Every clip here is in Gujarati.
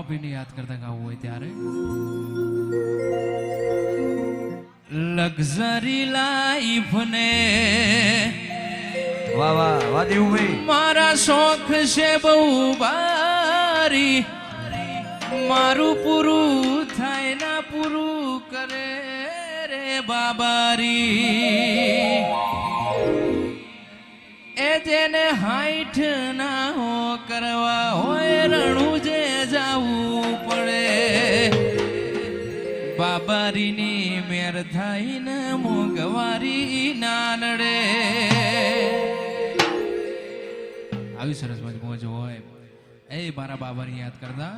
રોમાપીને યાદ કરતા ગાવું હોય ત્યારે લક્ઝરી લાઈફ ને વાહ વાહ વાહ દેવુભાઈ મારા શોખ છે બહુ બારી મારું પૂરું થાય ના પૂરું કરે રે બાબારી એ જેને હાઈઠ ના હો કરવા હોય રણું જે જાવું પડે બાબારીની મેર થાય ને મોંઘવારી ના નડે આવી સરસ મોજ હોય એ મારા બાબાની યાદ કરતા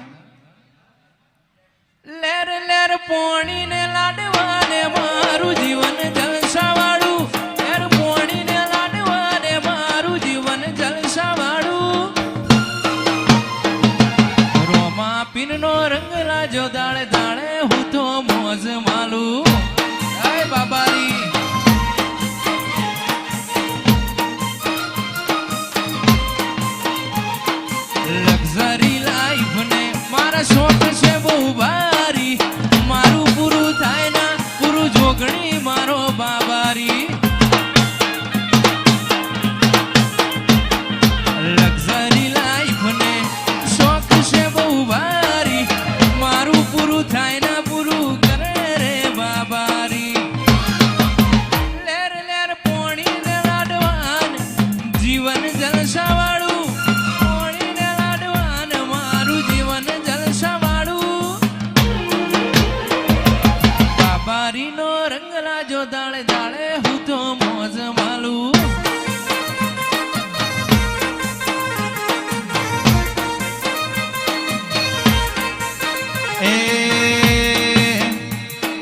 લેર લેર પોણી ને લાડવા ને મારું જીવન જલસા વાળું લેર પોણી ને લાડવા ને મારું જીવન જલસા વાળું રોમા પીન નો રંગ લાજો દાળે દાળે હું તો મોજ માલું હે બાબારી લક્ઝરી લાઈફ ને મારા શોખ છે બહુ ભારી મારું પૂરું થાય ના પૂરું જોગણી મારો બાબારી લક્ઝરી લાઈફ ને શોખ છે બહુ ભારી મારું પૂરું થાય ના પૂરું કરે રે બાબારી લેર લેર પોણી ને લાડવાન જીવન જલસા વાળું પોણી ને લાડવાન મારું જીવન જલસા વાળું બાબારી નો રંગ લાજો દાળે દાળે હું તો મોજ માલું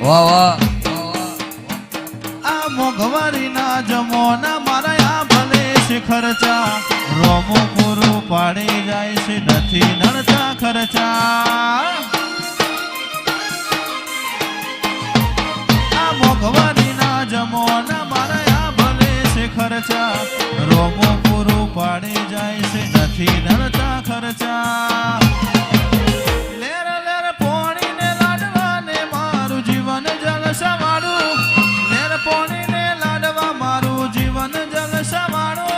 વાહ વાહ આ મોંઘવારી ના જમોના મારા આ ભલે છે ખર્ચા રોમો પૂરું પાડી જાય છે નથી નડતા ખર્ચા આ મોંઘવારી ના જમોના મારા આ ભલે છે ખર્ચા રોમો પૂરું પાડી જાય છે નથી નડતા ખર્ચા લેર લેર પોણી ને લાડવા ને મારું જીવન જલસા વાળું લેર પોણી ને લાડવા મારું જીવન જલસા વાળું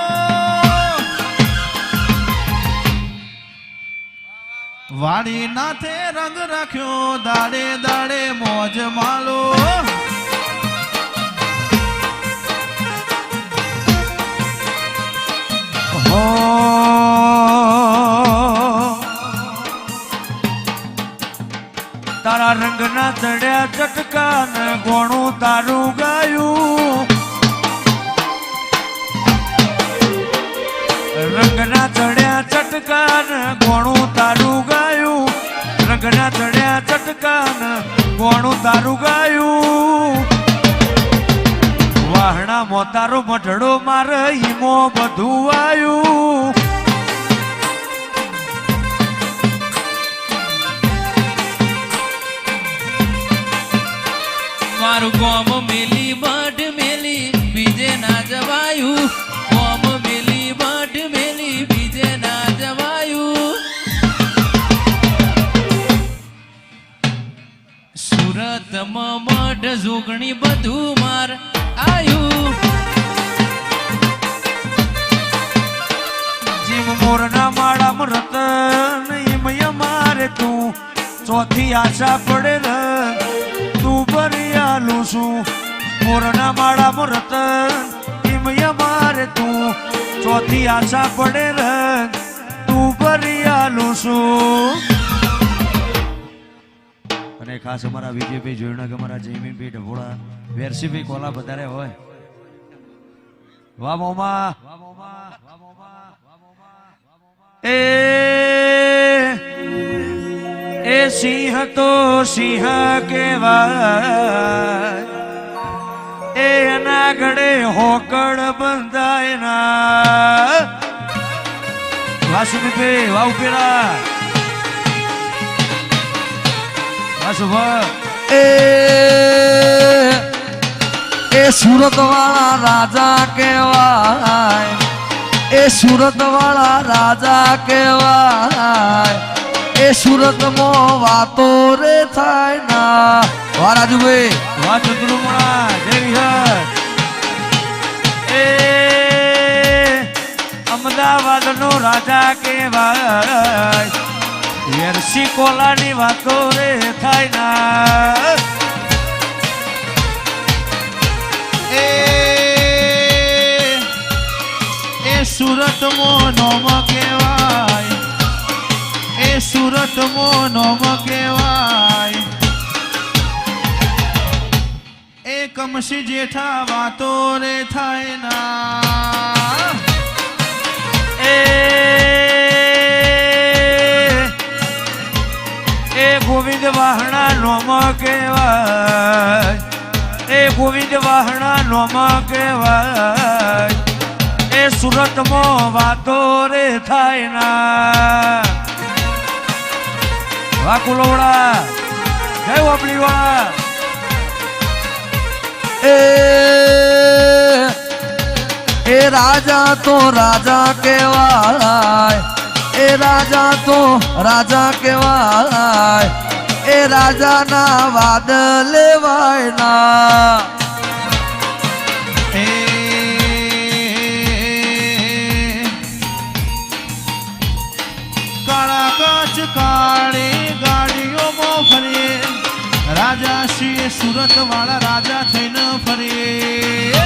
વાડી નાથે રંગ રાખ્યો દાડે દાડે મોજ માલો હો તારા રંગના ચડ્યા ચટકા ને ગોણું તારું ગાયું રંગના ચડ્યા ચટકા ને ગોણું તારું ગાયું રંગના ચડ્યા ચટકા ને ગોણું તારું ગાયું વાહણા મોતારો મઢડો મારે ઈમો બધું આયું મારું ગોમ મેલી બઢ મેલી બીજે ના જવાયું ગોમ મેલી બઢ મેલી બીજે ના જવાયું સુરતમાં મઢ જોગણી બધું માર આયું જીવ મોરના માળામાં રતન ઈમય મારે તું ચોથી આશા પડે ને તું બરિયાલું છું મોરના માળામાં રતન ઈમય મારે તું ચોથી આશા પડે ને તું બરિયાલું છું અને ખાસ અમારા વિજયભાઈ જોઈના કે અમારા જયમીનભાઈ ઢભોળા વેરસીભાઈ કોલા વધારે હોય વાહ મોમા એ સિંહ તો સિંહ કેવાય એના ગળે હોકડ બંધાય ના વાસુભાઈ વાવ પેલા એ સુરત વાળા રાજા કેવાય એ સુરત વાળા રાજા કેવાય એ સુરતમાં વાતો રે થાય ના વાહ રાજુભાઈ વાહ ચંદ્રુમણા જય વિહર એ અમદાવાદનો રાજા કહેવાય વેરસી કોલાની વાતો રે થાય ના એ સુરતમાં નોમ કહેવાય એ સુરતમાં નોમ કહેવાય એ કમસી જેઠા વાતો રે થાય ના એ ગોવિંદ વાહણા નોમ કહેવાય એ ગોવિંદ વાહણા નોમ કહેવાય એ સુરતમાં વાતો રે થાય ના વાહ કુલોવડા જય વાપડી વાળા એ રાજા તો રાજા કહેવાય એ રાજા તો રાજા કહેવાય એ રાજાના વાદ લેવાય ના કાળા કાચ કાળી ગાડીઓમાં ફરીએ રાજા શ્રી સુરત વાળા રાજા થઈને ફરીએ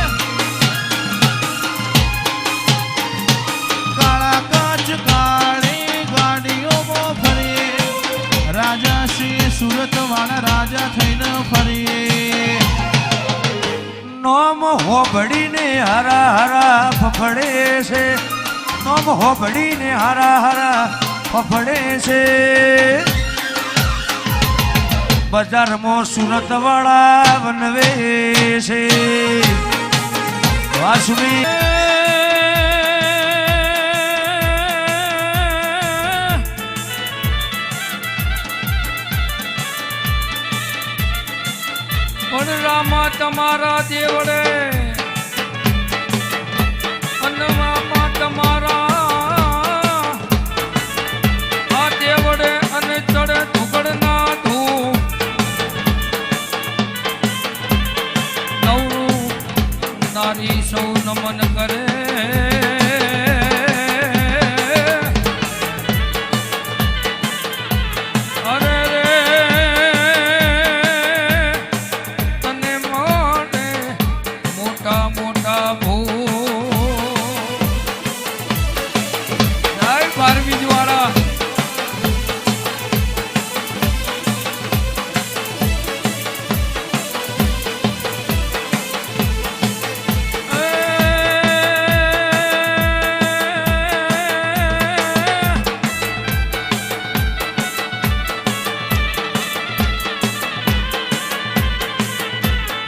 કાળા કાચ કાળી ગાડીઓમાં ફરીએ રાજા શ્રી સુરત વાળા રાજા થઈને ફરીએ નોમ હોબડીને હરા હરા ફફડે છે નોમ હોબડીને હરા હરા ફફડે છે બજારમાં સુરત વાળા વનવે છે વાસુમી પણ રામા તમારા દેવડે અન્નમાં તમારા આ દેવડે અને ચડે ધુગડના ધૂપ નવરું નારી સૌ નમન કરે અરે રે તને માટે મોટા મોટા જય ભારવીજ વાળા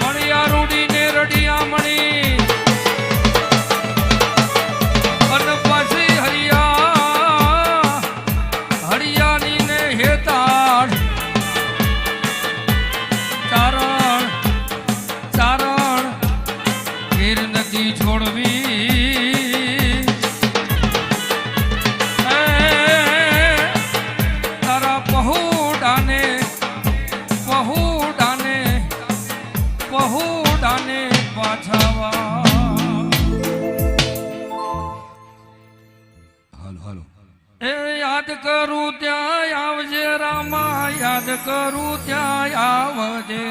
મણિયા રૂડી ને રડિયા મણી અને પાછી હરિયાની ને હેતાળ ચારણ ચારણ ગીર નદી છોડવી તારા પહુડાને પાછાવા એ યાદ કરું ત્યાં આવજે રામા યાદ કરું ત્યાં આવજે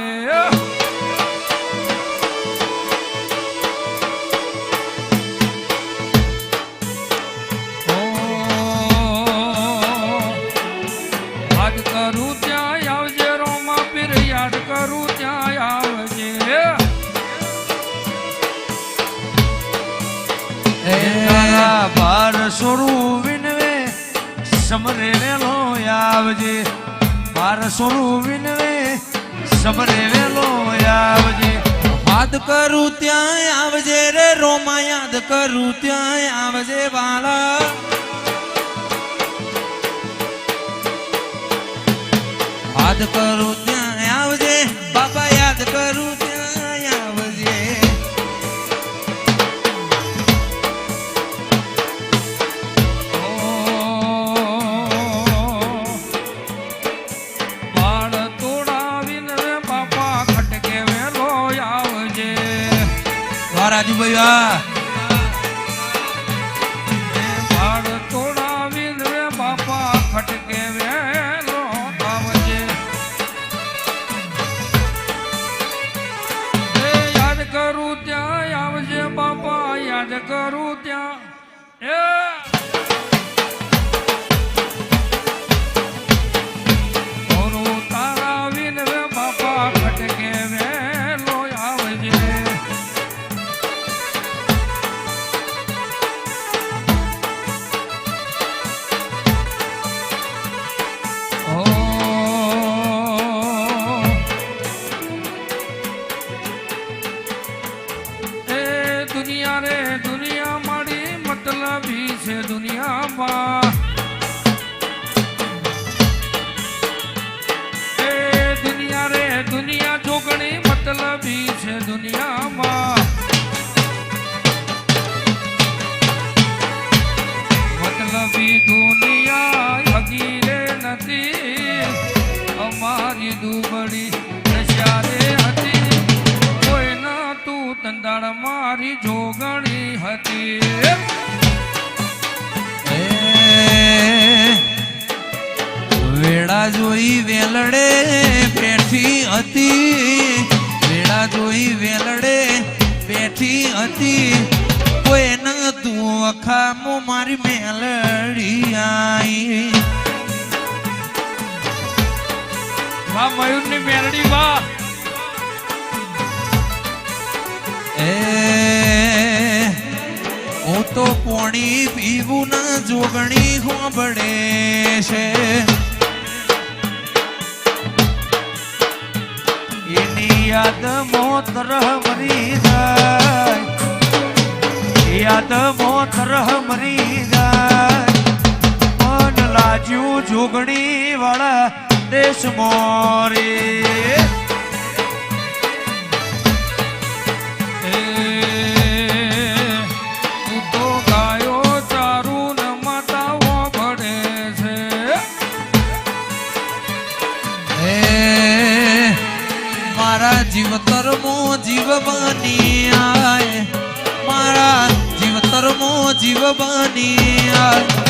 યાદ કરું ત્યાં આવજે રોમા પીર યાદ કરું ત્યાં આવજે ભાર સોરું વિનવે સમરે વેલો આવજે ભાર સોરું વિનવે સમરે વેલો આવજે યાદ કરું ત્યાં આવજે રે રોમા યાદ કરું ત્યાં આવજે બાળા યાદ કરું ત્યાં આવજે બાબા યાદ કરું ત્યાં આવજે રાજુભાઈ વાહ. ભાડ તોડાવી રે બાપા ખટકે વેલો આવજે યાદ કરું ત્યાં આવજે બાપા યાદ કરું ત્યાં તારા વિન રે બાપા ખટકે વેલો આવજે દુનિયા રે દુનિયા મારી મતલબી છે દુનિયામાં દુનિયા રે દુનિયા જોગણી મતલબી છે દુનિયામાં મતલબી દુનિયા હગીરે નથી અમારી દુબળી દશારે હતી કોઈ ન તું તંદાળ મારી જોગણી હતી વેળા જોઈ વેલડે બેઠી હતી વેળા જોઈ વેલડે બેઠી હતી કોઈ ન તું અખામો મારી મેલડી આઈ વાહ મયુરની મેલડી વાહ હું તો પોણી પીવું ના જોગણી હોબળે છે એની યાદ મોત રહ મરી જાય યાદ મોત રહ મરી જાય મન લાજ્યું જોગણી વાળા દેશ મોરે જીવતર મો જીવ બની આય મારા જીવતર મો જીવ બની આય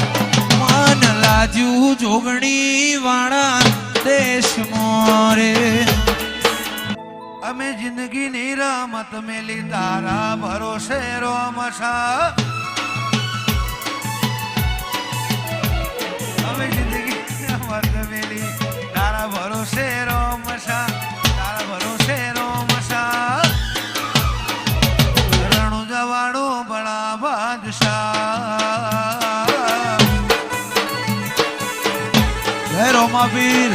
માન લાજુ જોગણી વાળા દેશ મોરે અમે જિંદગીની રમત મેલી તારા ભરોસે રોમશા અમે જિંદગીની રમત મેલી તારા ભરોસે રોમશા તારા ભરોસે રોમશા રણુ જવાડો બડા બાદશાહ જય રોમાવીર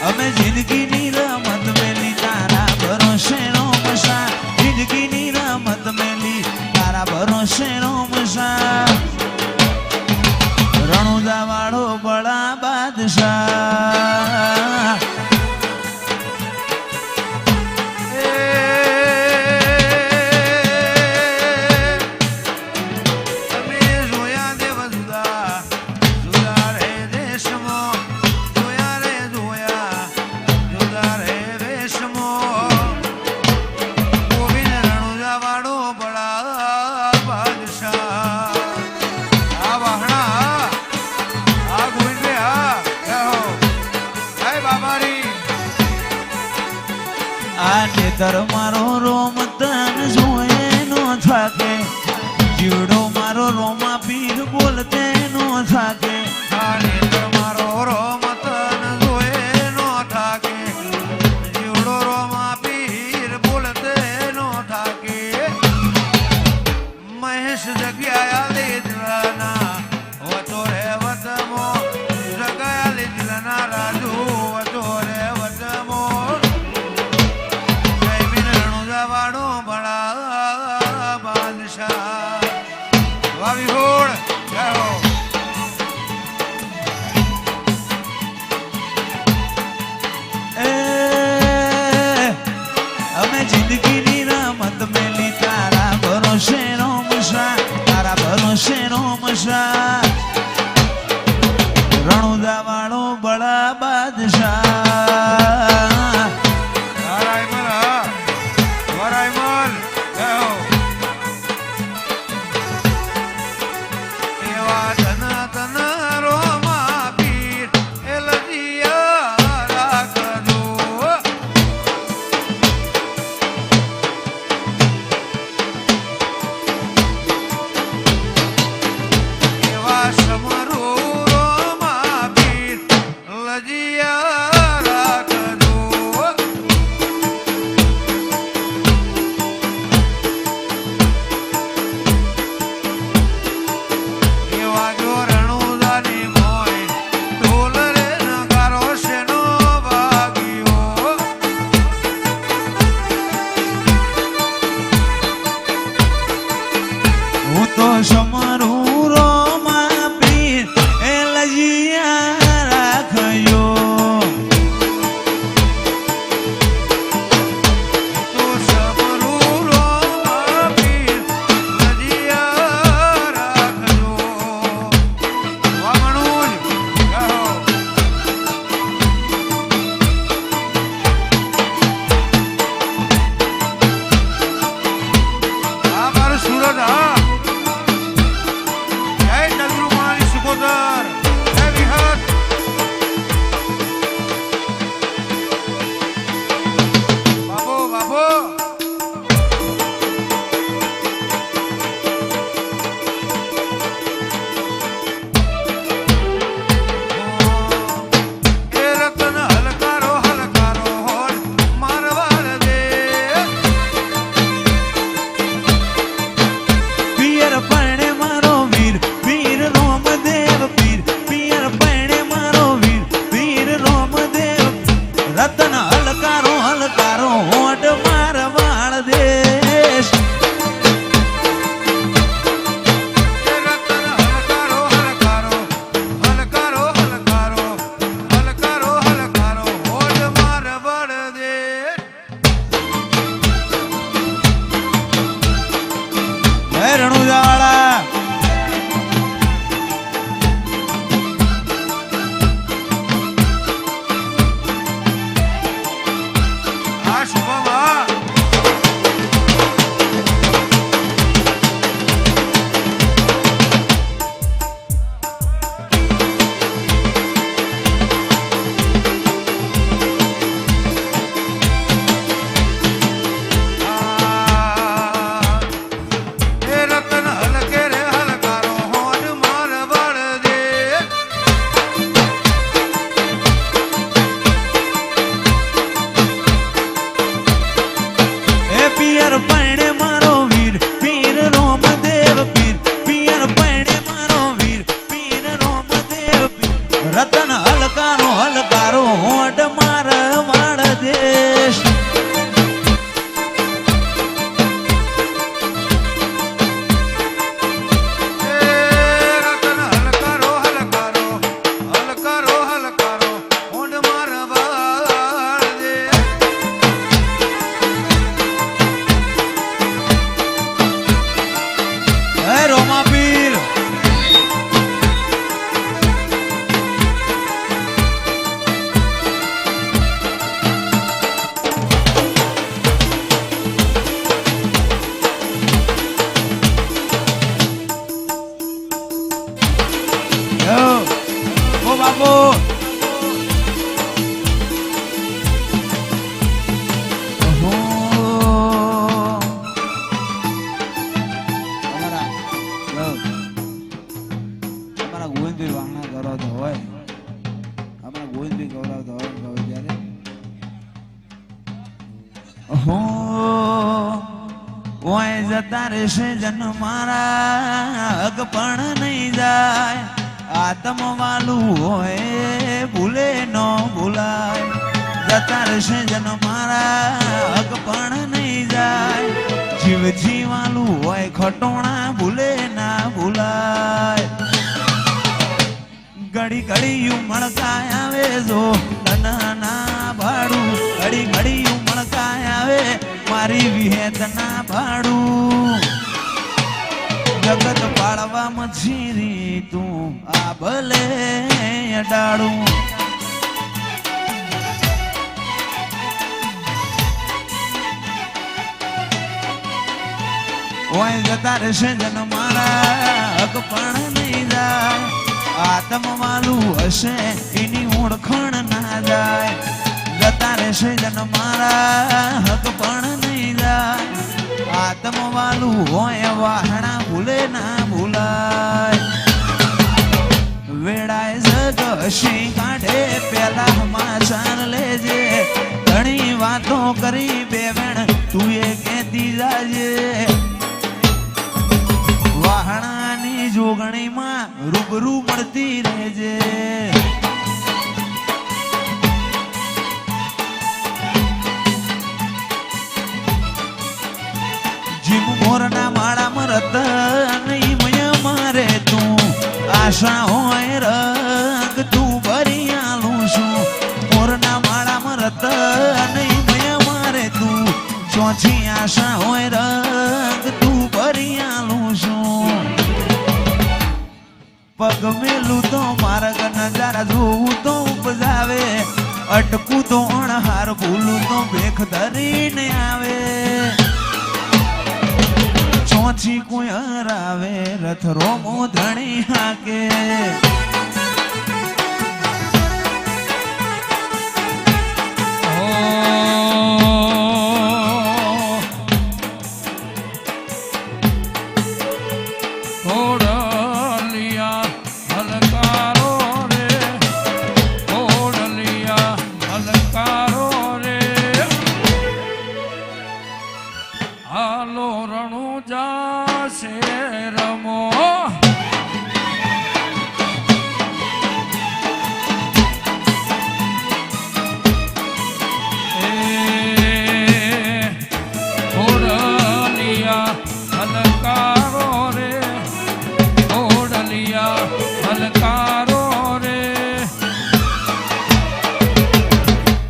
અમે જિંદગીની રમત મેલી તારા ભરોસે રોમશા જિંદગીની રમત મેલી તારા ભરોસે રોમશા રણુદા વાળો બડા બાદશાહ નેતર મારો રોમ તન જોએ નો થાકે જીવડો મારો રોમા પીર બોલતે નો થાકે નેતર મારો રોમ તન જોએ નો થાકે જીવડો રોમા પીર બોલતે નો થાકે મહેશ જગ્યા લીધલાના વતો રે વતમો જગ્યા લીધલાના રાજુ વતો રે વતમો વાડો બડા બાદશાહ વાવી હોડ આપો અમારા ગોવિંદભાઈ વાહણા ગૌરવતા હોય આપણા ગોવિંદભાઈ ગૌરવતા હોય ગૌ ત્યારે હો ઓય જતા રહેશે જન મારા હક પણ નહીં જાય આત્મ વાલું હોય ભૂલે ન ભૂલાય જતા રહેશે જન મારા હક પણ નહીં જાય જીવ જીવાલું હોય ખટોણા ભૂલે ના ભૂલાય ઘડી ઘડી ઉમળકાય આવે જો ના ભાડું ઘડી ઘડી ઉમળકાય આવે મારી વિહેત ના ભાડું જગત પાડવા મછીરી તું આ ભલે અડાડું ઓય જતા રહેશે જન મારા હક પણ નહીં જાય આત્મ વાલું હશે એની ઓળખણ ના જાય જતા રહેશે જન મારા હક પણ નહીં જાય આત્મ વાલું હોય વાહણા ભૂલે ના ભૂલાય વેળાએ જગ હસી કાઢે પેલા સમાચાર લેજે ઘણી વાતો કરી બેવેણ તું એ કહેતી જાજે વાહણાની જોગણીમાં રૂબરૂ મળતી રહેજે જીમ મોરના માળામાં રતન મય મારે તું આશા હોય રંગ તું ભરી આલું છું મોરના માળામાં રતન મય મારે તું ચોથી આશા હોય રંગ તું ભરી આલું છું પગ મેલું તો માર્ગ નજારા જોવું તો ઉપજાવે અટકું તો અણહાર ભૂલું તો ભેખ ધરીને આવે ચોથી કોઈ હરાવે રથ રોમો ધણી હાકે હાલો રણુ જાશે રમો ઓડલિયા હલકારો રે ઓડલિયા હલકારો રે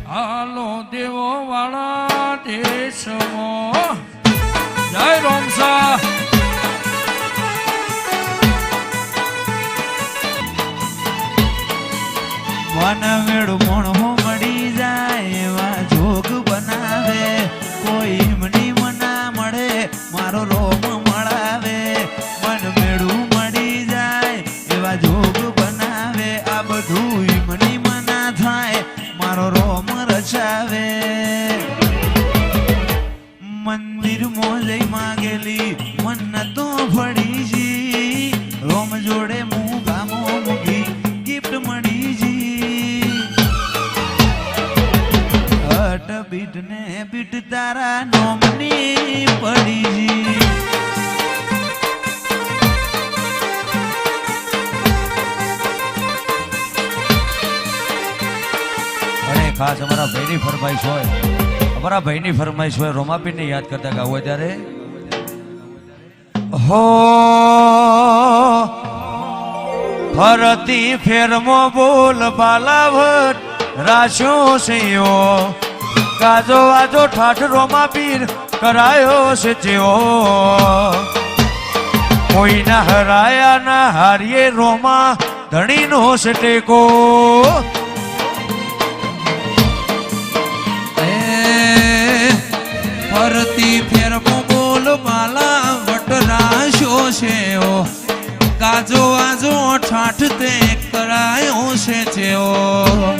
હાલો દેવો વાળા દેશમાં જય રોમસા વન વેડું મોણો મળી જાય એવા જોગ બનાવે કોઈ એમની મના મળે મારો રોમ મળાવે મન મેળું મળી જાય એવા જોગ બનાવે આ બધું એમની મના થાય મારો રોમ રચાવે મંદિર મોજઈ માગેલી મન તો ફળીજી રોમ જોડે મૂગામો મૂકી ગિફ્ટ મળીજી હટ બીટ ને બીટ તારા નોમની પડીજી અને ખાસ અમારા ભાઈની ફરમાઈશ હોય અમારા ભાઈની ફરમાઈશ હોય રોમાપીરને યાદ કરતા ગાવું હોય ત્યારે હો ફરતી ફેરમો બોલ બાલાવટ રાશો સેયો કાજો વાજો ઠાઠ રોમાપીર કરાયો છે જેવો કોઈના હરાયા ના હારીએ રોમા ધણીનો છે ટેકો ફરતી ફેરમો બોલ માલા વટરાશો છે ઓ કાજો આજો ઠાઠ તે કરાયો છે ચેવો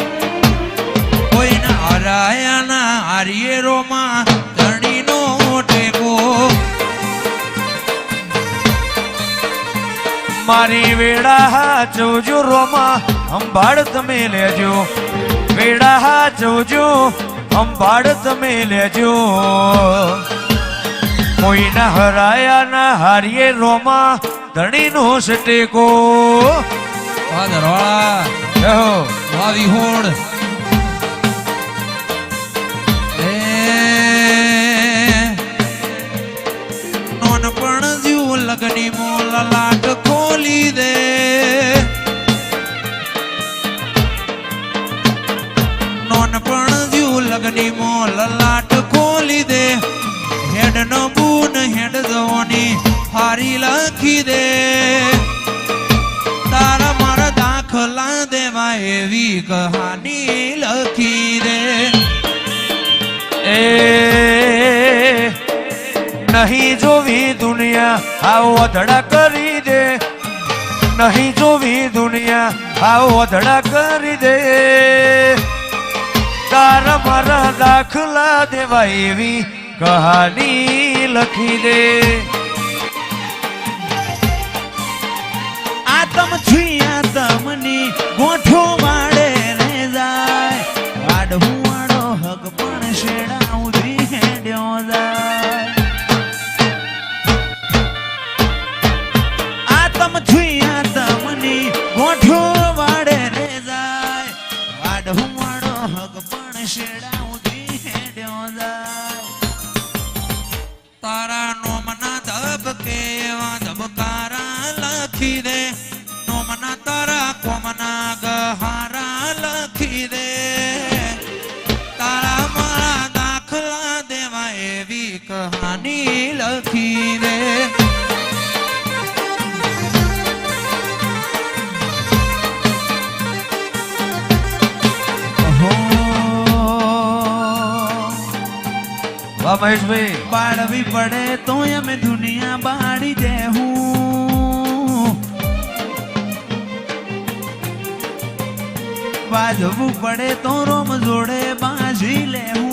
કોઈના હરાયાના હારિયેરોમાં ધણીનો ટેકો મારી વેળા હાચવજો રોમા સંભાળ તમે લેજો વેળા હાચવજો સંભાળ તમે લેજો કોઈના હરાયાના હારીએ રોમા ધણીનો સટેકો વાહ ધરવાળા જહો વાહ વિહોણ નોનપણ જીવ લગની મોલ લાટ ખોલી દે નોનપણ જીવ લગની મોલ લાટ ખોલી દે હેડ નો બૂન હેડ દોની હારી લખી દે તારા મારા દાખલા દેવા એવી કહાની લખી દે એ નહીં જોવી દુનિયા આવો અધડા કરી દે નહીં જોવી દુનિયા આવો અધડા કરી દે તારા મારા દાખલા દેવા એવી કહાની લખી દે આતમ છુઈ આતમની ગોઠો વાડે રે જાય વાડવું વાડો હક પણ શેડા ઉધી હેડ્યો જાય આતમ છુઈ આતમની ગોઠો વાડે રે જાય વાડવું વાડો હક પણ શેડા ઉધી હેડ્યો જાય તારા નોમના ધબકે એવા ધબકારા લખી દે નોમના તારા કોમના ગહારા લખી દે તારા મારા દાખલા દેવા એવી કહાની લખી દે વાહ મહેશભાઈ બાળવી પડે તો અમે દુનિયા બાળી દેહું બાજવું પડે તો રોમ જોડે બાજી લેવું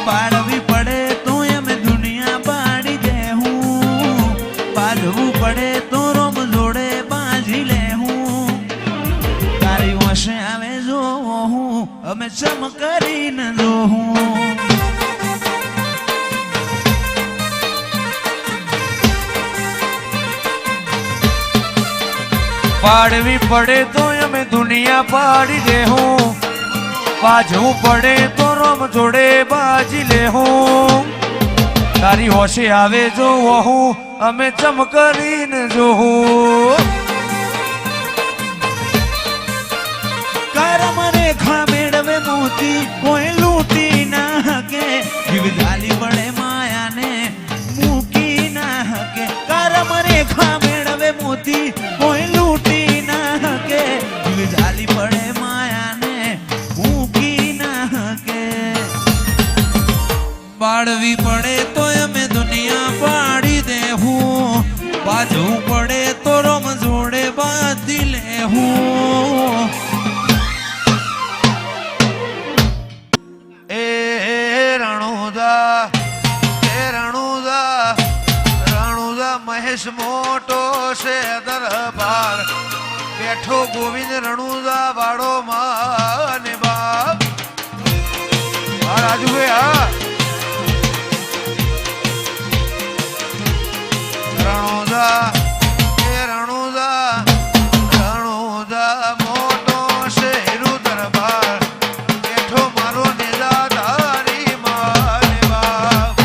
બાળવી પડે તો અમે દુનિયા બાળી દેહું બાજવું પડે તો રોમ જોડે બાજી લેવું તારી વશે આવે જો હું અમે ચમ કરીને જોહું પાડવી પડે તો અમે દુનિયા પાડી દેહું બાજવું પડે તો રોમ જોડે બાજી લેહું તારી હોશે આવે જો હું અમે ચમ કરીને જોહું કરમ રેખા મેળવે મોતી કોઈ લૂંટી ના હકે જીવજાલી વડે માયાને મૂકી ના હકે કરમ રેખા મેળવે મોતી કોઈ લૂંટી ના હકે જીવજાલી વડે માયાને મૂકી ના હકે બાળવી પડે તો અમે દુનિયા પાડી દેહું બાજવું પડે તો રોમ જોડે બાંધી લેહું મહેશ મોટો છે દરબાર બેઠો ગોવિંદ રણુજા વાળો માને બાપ રાજુભાઈ હા રણુજા રણુજા મોટો છે હીરું દરબાર બેઠો મારો નિજાધારી માને બાપ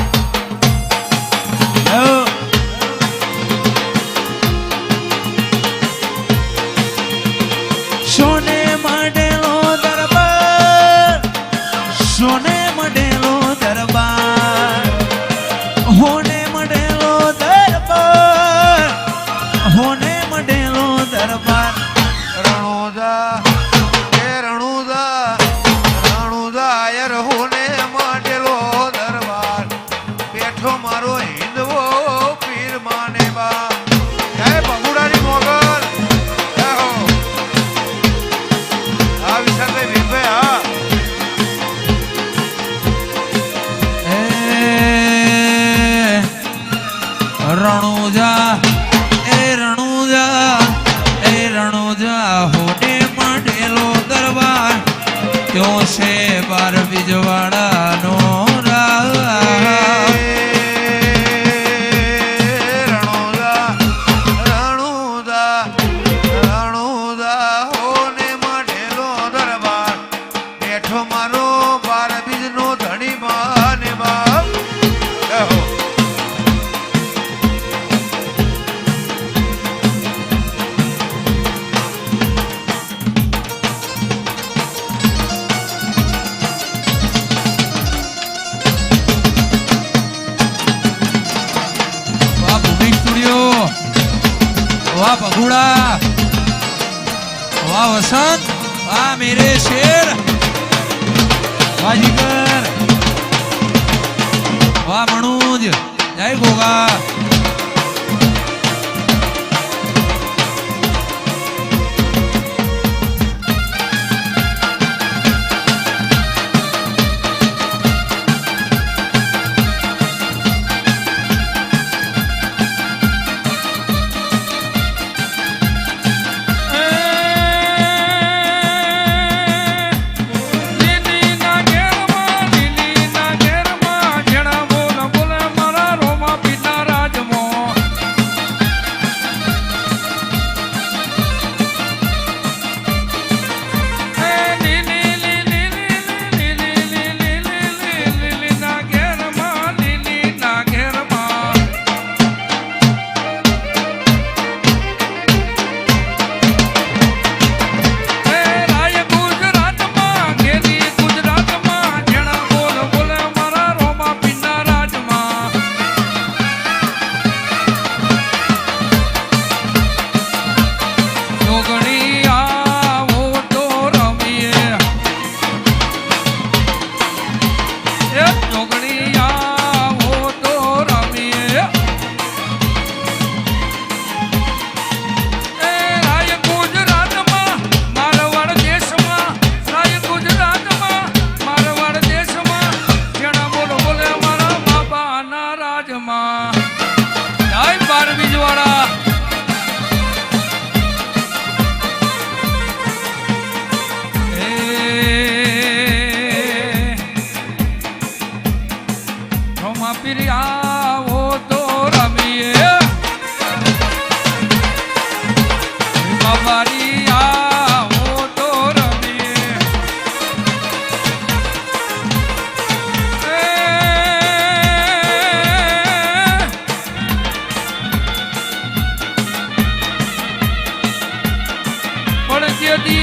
સોને મડેલો દરબાર સોને મડેલો દરબાર હોને મડેલો દરબાર હોને મડેલો દરબાર રણુજા યાર હોને માટેલો દરબાર બેઠો મારો હિંદવો પીર માને બા રણુજા હોડે મઢેલો દરબાર ત્યો છે બાર બીજવાડાનો वाह बगुड़ा वाह वसंत वाह मेरे शेर वाह जिगर वाह मनोज जय गोगा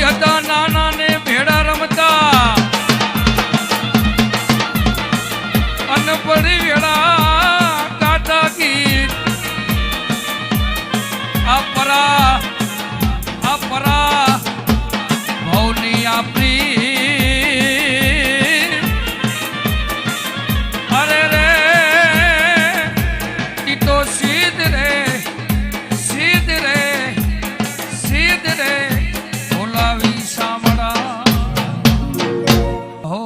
હતા નાના ને ભેડા રમતા અનપડી વેળા કાટા ગીત આપરા ભવની આપણી અરે રે ઈ તો સીધ રે બોલાવી સાંભળા હો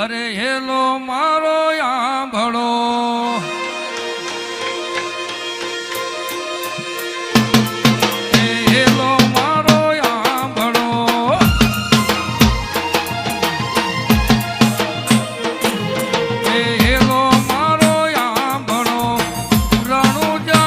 અરે હેલો મારો આંભળો હેલો મારો આંભળો હેલો મારો આંભળો રણુજા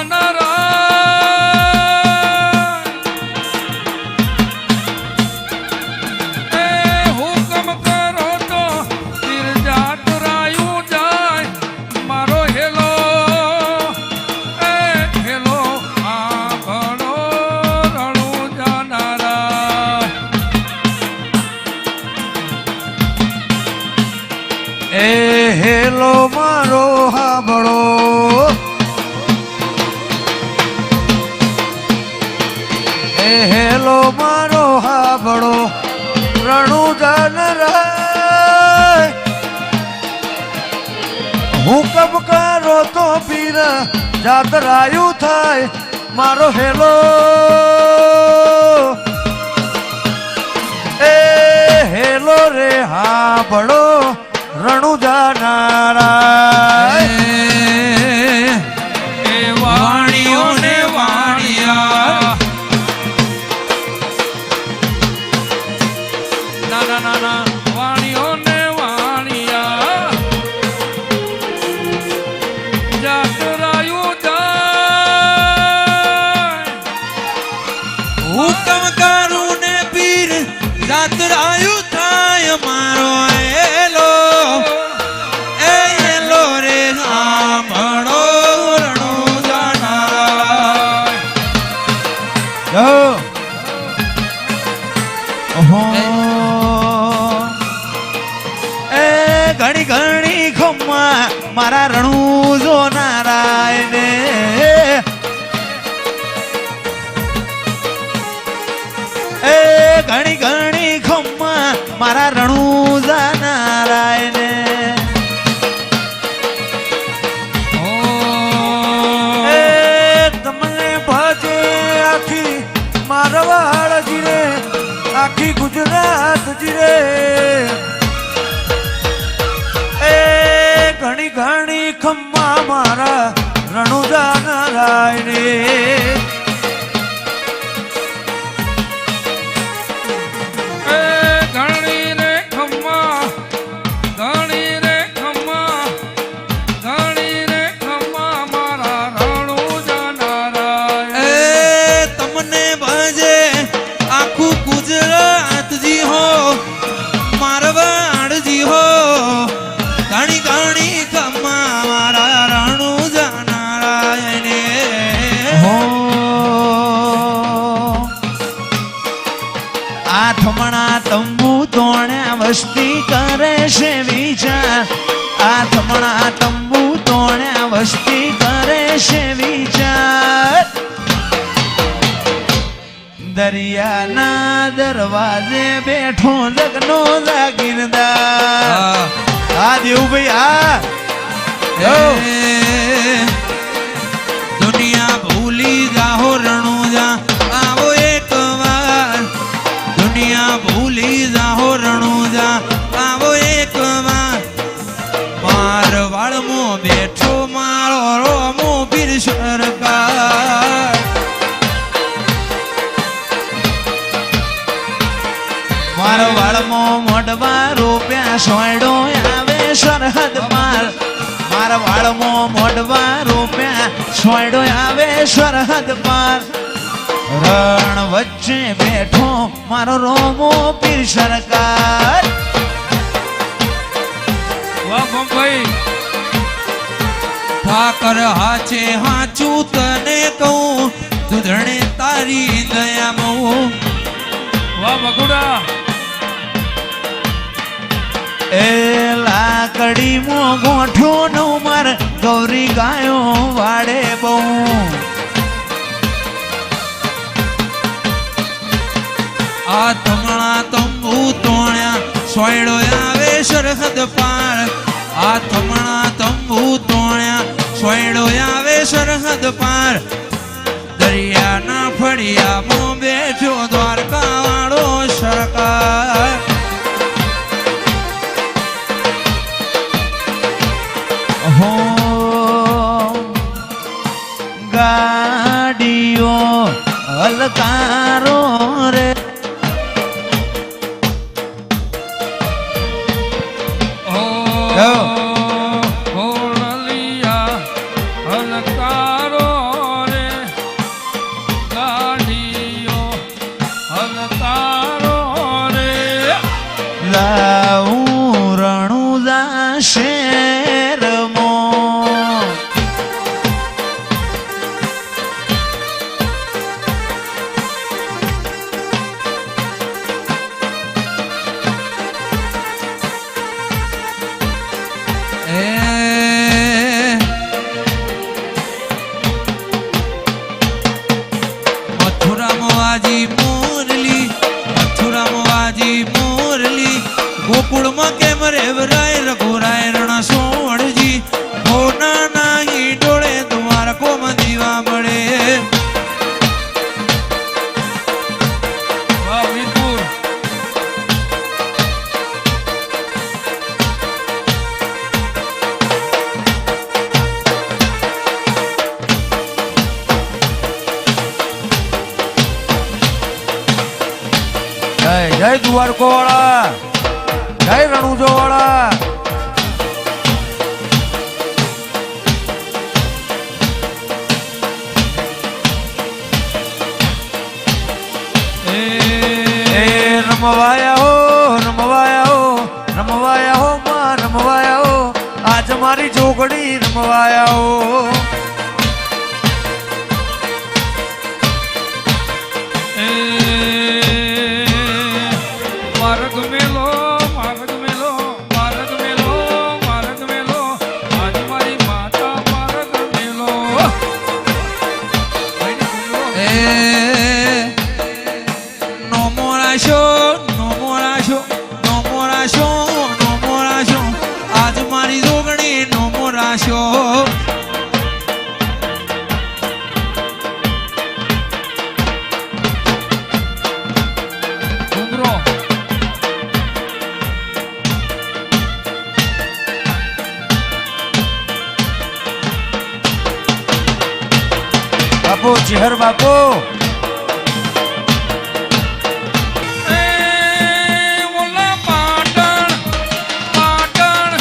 હેલો મારો હાંભળો હેલો મારો હાંભળો રણુજા નરાય હુકમ કરો તો પીર જાતરાયું થાય મારો હેલો હેલો રે હાંભળો રણુજા નારાય આખી ગુજરાત જીરે એ ઘણી ઘણી ખમ્મા મારા રણુજા નારાયણ રે એ ઘણી રે ખમ્મા ઘણી રે ખમ્મા ઘણી રે ખમ્મા મારા રણુજા નારાયણ એ તમને ભજે આખું ગુજરાતજી હો મારવાડજી હો ઘણી ઘણી ખમ્મા મારા રણુજા નારાયણ હો આઠમણા તંબુ તોણ્યા વસ્તી કરે છે વિચાર આઠમણા તંબુ તોણ્યા વસ્તી કરે છે વિચાર દરિયાના દરવાજે બેઠો જગનો જાગીરદાર આ દેવભાઈ દુનિયા ભૂલી જાહો રણુજા આવો એક વાર દુનિયા ભૂલી જાહો રણુજા આવો એક વાર મારવાડમાં બેઠો મારો રોમો પીર સરકાર મારવાડમાં મોઢવા રૂપિયા સોયડો આવે સરહદ પાર મારવાડમાં મોઢવા રૂપિયા સોયડો આવે સરહદ પાર રણ વચ્ચે બેઠો મારો રોમો પીર સરકાર વાહ ભાઈ ઠાકર હાચે હાચું તને કહું દુધણે તારી દયામાં વાહ બગુડા એ લાકડી મો ગોઠો નો માર ગૌરી ગાયો વાડે બહુ આ તમણા તંબુ તોણ્યા સોયડો આવે સરહદ પાર આ તમણા તંબુ તોણ્યા સોયડો આવે સરહદ પાર દરિયાના ફળિયામાં બેઠો દ્વારકા વાળો સરકાર હો ગાડીઓ હલકારો રે હોળલિયા હલકારો રે ગાડીઓ હલકારો રે લાવું રણુજા શેરમો ગોકુળમાં કેમ રેવરાય રઘુરાય રણા સોણજી ભોના નાહી ડોળે દ્વારકોમાં દીવા મળે વાહ વીરપુર જય જય દ્વારકો વાળા જય રણુજો વાળા રમવાયા હો રમવાયા હો રમવાયા હો માં રમવાયા હો આજ મારી જોગણી રમવાયા હો માર્ગ મેલો માર્ગ મેલો માર્ગ મેલો માર્ગ મેલો આજ મારી માતા માર્ગ મેલો એ નો મોરાશો નો મોરાશો નો મોરાશો નો મોરાશો આજ મારી જોગણી નો મોરાશો બાપુ ચેહર બાપુ એ ઓલા પાટણ પાટણ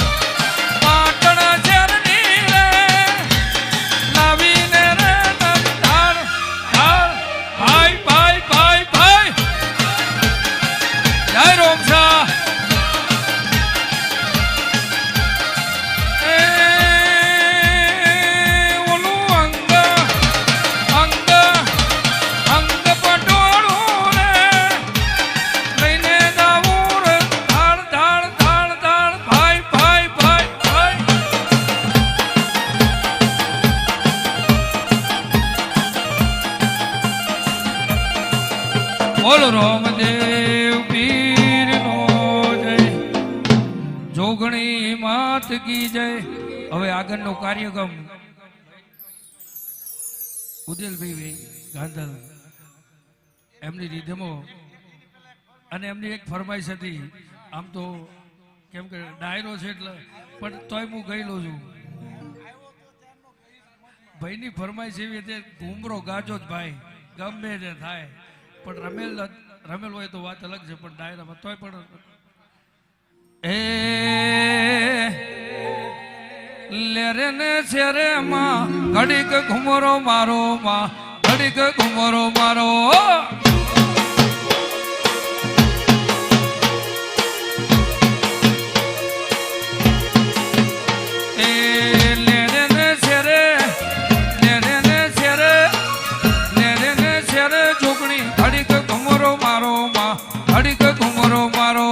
પાટણ ચરની રે લાવીને રે ધાર ધાર ભાઈ ભાઈ ભાઈ ભાઈ જય રોમસા એ ઓલું અંગ અંગ અંગ પટોળું રે લઈને જાવું રે ધાડ ધાડ ધાડ ધાડ ભાઈ ભાઈ ભાઈ ભાઈ બોલ રામદેવ પીરનો જય જોગણી માત કી જય હવે આગળનો કાર્યક્રમ ઉદેલભાઈ ગાંધલ એમની રીધમો અને એમની એક ફરમાઈશ હતી આમ તો કેમ કે ડાયરો છે એટલે પણ તોય હું ગયેલો છું ભાઈની ફરમાઈશ એવી હતી ઘૂમરો ગાજો જ ભાઈ ગમે તે થાય પણ રમેલ હોય તો વાત અલગ છે પણ ડાયરામાં તોય પણ એ લેરે ને શેરે માં ઘડીક ઘુમરો મારો માં ઘડીક ઘુમરો મારો એ લેરે ને શેરે લેરે ને શેરે લેરે ને શેરે જોગણી ઘડીક ઘુમરો મારો માં ઘડીક ઘુમરો મારો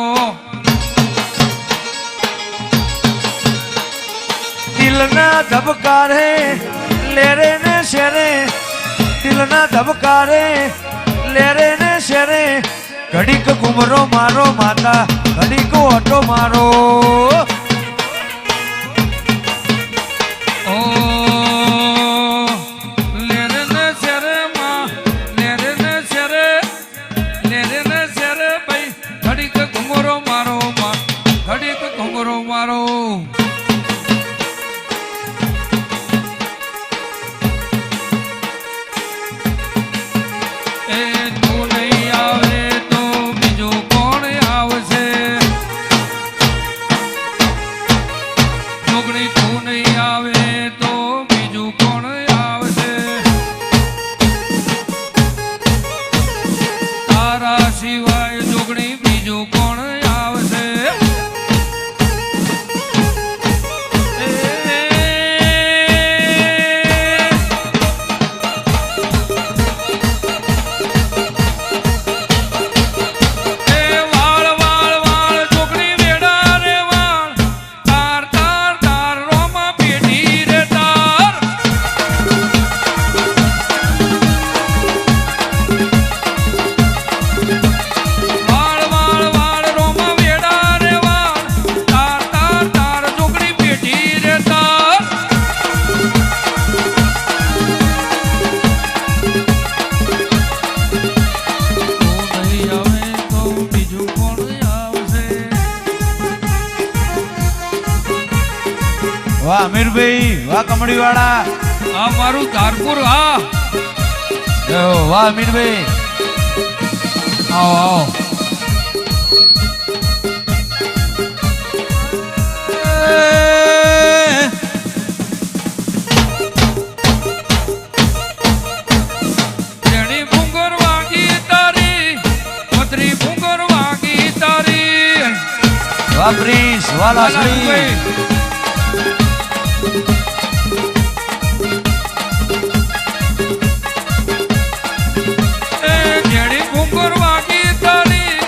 દિલના ધબકારે લેરે ને શેરે દિલના ધબકારે લેરે ને શેરે ઘડીક ઘુમરો મારો માતા ઘડીક ઓટો મારો ઓ લેરે ને શેરે માં લેરે ને શેરે ભાઈ ઘડીક ઘુમરો મારો માં ઘડીક ઘુમરો મારો એ તું નહીં આવે તો બીજું કોણ આવશે જોગણી તું નહીં આવે તો બીજું કોણ આવશે તારા સિવાય જોગણી બીજું કોણ આવશે વાળ વાળ વાળ જોગણી વેડા રે વાળ તાર તાર તાર રોમા પેઢી રે તાર વાળ વાળ વાળ રોમા વેડા રે વાળ તાર તાર તાર જોગણી પેઢી રે તાર તું નહીં આવે તો બીજું કોણ આવશે વાહ અમીરભાઈ વાહ કમળી વાળા આ મારું ધારપુર હા વાહ અમીરભાઈ આવો આવો જેણી ભૂંગર વાગી તારી પતરી ભૂંગર વાગી તારી વાહ પ્રિન્સ વાહ લાસડી જેણી ભૂંગર વાગી તારી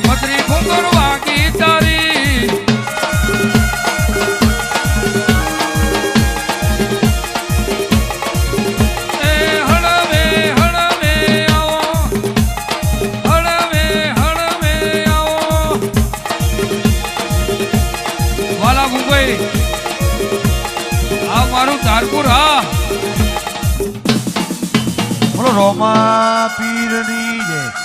પતરી ભૂંગર વાગી તારી એ હળવે હળવે આવો હળવે હળવે આવો વાલા મુંબઈ આ મારું ધારપુર હા બોલો રોમા પીરની જય